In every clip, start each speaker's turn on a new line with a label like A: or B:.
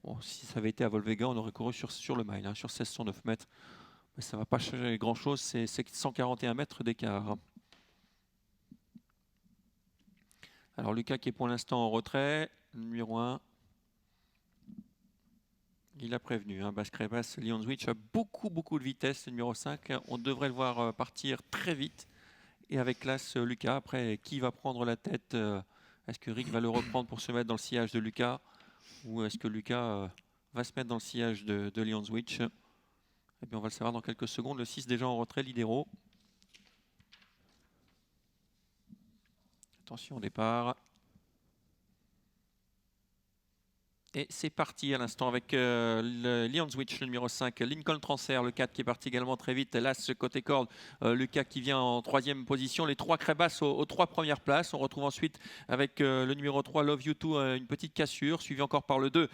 A: Bon, si ça avait été à Volvega, on aurait couru sur le mile, hein, sur 1609 mètres. Mais ça ne va pas changer grand-chose, c'est 141 mètres d'écart. Alors Lucas qui est pour l'instant en retrait, numéro 1. Il a prévenu, hein, Basque-Rébas, Lionswich a beaucoup de vitesse, le numéro 5. On devrait le voir partir très vite. Et avec classe, Lucas, après, qui va prendre la tête? Est-ce que Rick va le reprendre pour se mettre dans le sillage de Lucas? Ou est-ce que Lucas va se mettre dans le sillage de Lionswich? Eh bien, on va le savoir dans quelques secondes. Le 6 déjà en retrait, Lidero. Attention au départ. Et c'est parti à l'instant avec le Lionswich, le numéro 5, Lincoln Transfer, le 4 qui est parti également très vite. L'As côté corde, Lucas qui vient en 3e position. Les 3 Crébas aux 3 premières places. On retrouve ensuite avec le numéro 3, Love You Too, une petite cassure, suivi encore par le 2,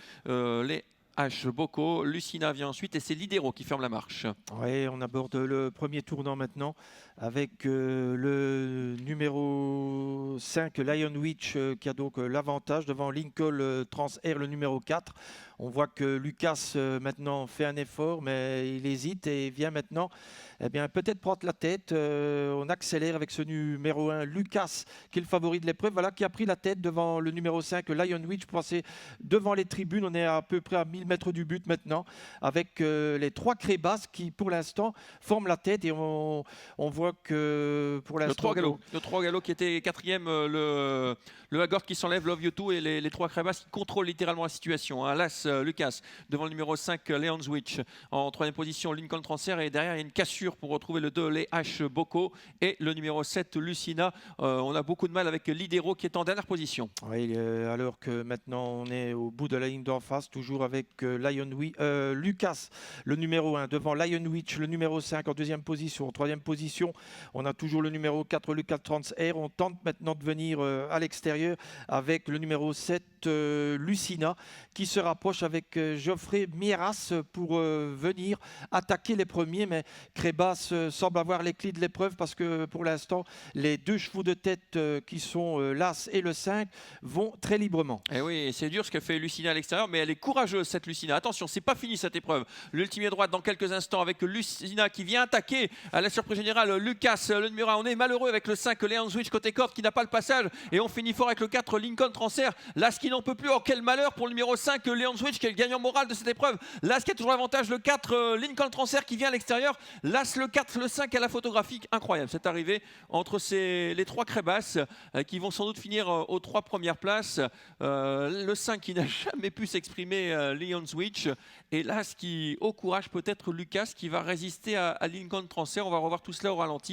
A: les H. Boko. Lucina vient ensuite et c'est Lidero qui ferme la marche.
B: Oui, on aborde le premier tournant maintenant avec le numéro 5, Lionwich, qui a donc l'avantage devant Lincoln Transair, le numéro 4. On voit que Lucas maintenant fait un effort, mais il hésite et vient maintenant peut-être prendre la tête. On accélère avec ce numéro 1, Lucas, qui est le favori de l'épreuve, voilà, qui a pris la tête devant le numéro 5, Lionwich, pour passer devant les tribunes. On est à peu près à 1000 mètres du but maintenant, avec les 3 Crébas qui, pour l'instant, forment la tête. Et on voit que pour l'instant...
A: Le 3 Gallo qui était 4e, le Hagord qui s'enlève, Love You Too, et les 3 Crébas qui contrôlent littéralement la situation. Hein. L'As, Lucas, devant le numéro 5, Lionswich, en 3e position, Lincoln Transfer, et derrière il y a une cassure pour retrouver le 2, les H. Boko, et le numéro 7, Lucina. On a beaucoup de mal avec Lidero qui est en dernière position.
B: Oui, alors que maintenant on est au bout de la ligne d'en face, toujours avec Lucas, le numéro 1, devant Lionwich, le numéro 5 en 2e position. En 3e position, on a toujours le numéro 4, Lucas Transair. On tente maintenant de venir à l'extérieur avec le numéro 7, Lucina, qui se rapproche avec Geoffrey Mieras pour venir attaquer les premiers. Mais Crébas semble avoir les clés de l'épreuve parce que pour l'instant, les 2 chevaux de tête qui sont l'As et le 5 vont très librement.
A: Et oui, c'est dur ce que fait Lucina à l'extérieur, mais elle est courageuse cette Lucina. Attention, c'est pas fini cette épreuve. L'ultime droite dans quelques instants avec Lucina qui vient attaquer à la surprise générale. Lucas, le numéro 1. On est malheureux avec le 5, Lionswich côté corde qui n'a pas le passage. Et on finit fort avec le 4, Lincoln Transfer. Las qui n'en peut plus. Oh, quel malheur pour le numéro 5, Lionswich, qui est le gagnant moral de cette épreuve. Las qui a toujours l'avantage, le 4, Lincoln Transfer qui vient à l'extérieur. Las, le 4, le 5 à la photographique. Incroyable cette arrivée entre les 3 Crébas qui vont sans doute finir aux 3 premières places. Le 5 qui n'a jamais pu s'exprimer, Lionswich, et là, ce qui, au courage, peut-être Lucas qui va résister à Lincoln Transfer. On va revoir tout cela au ralenti.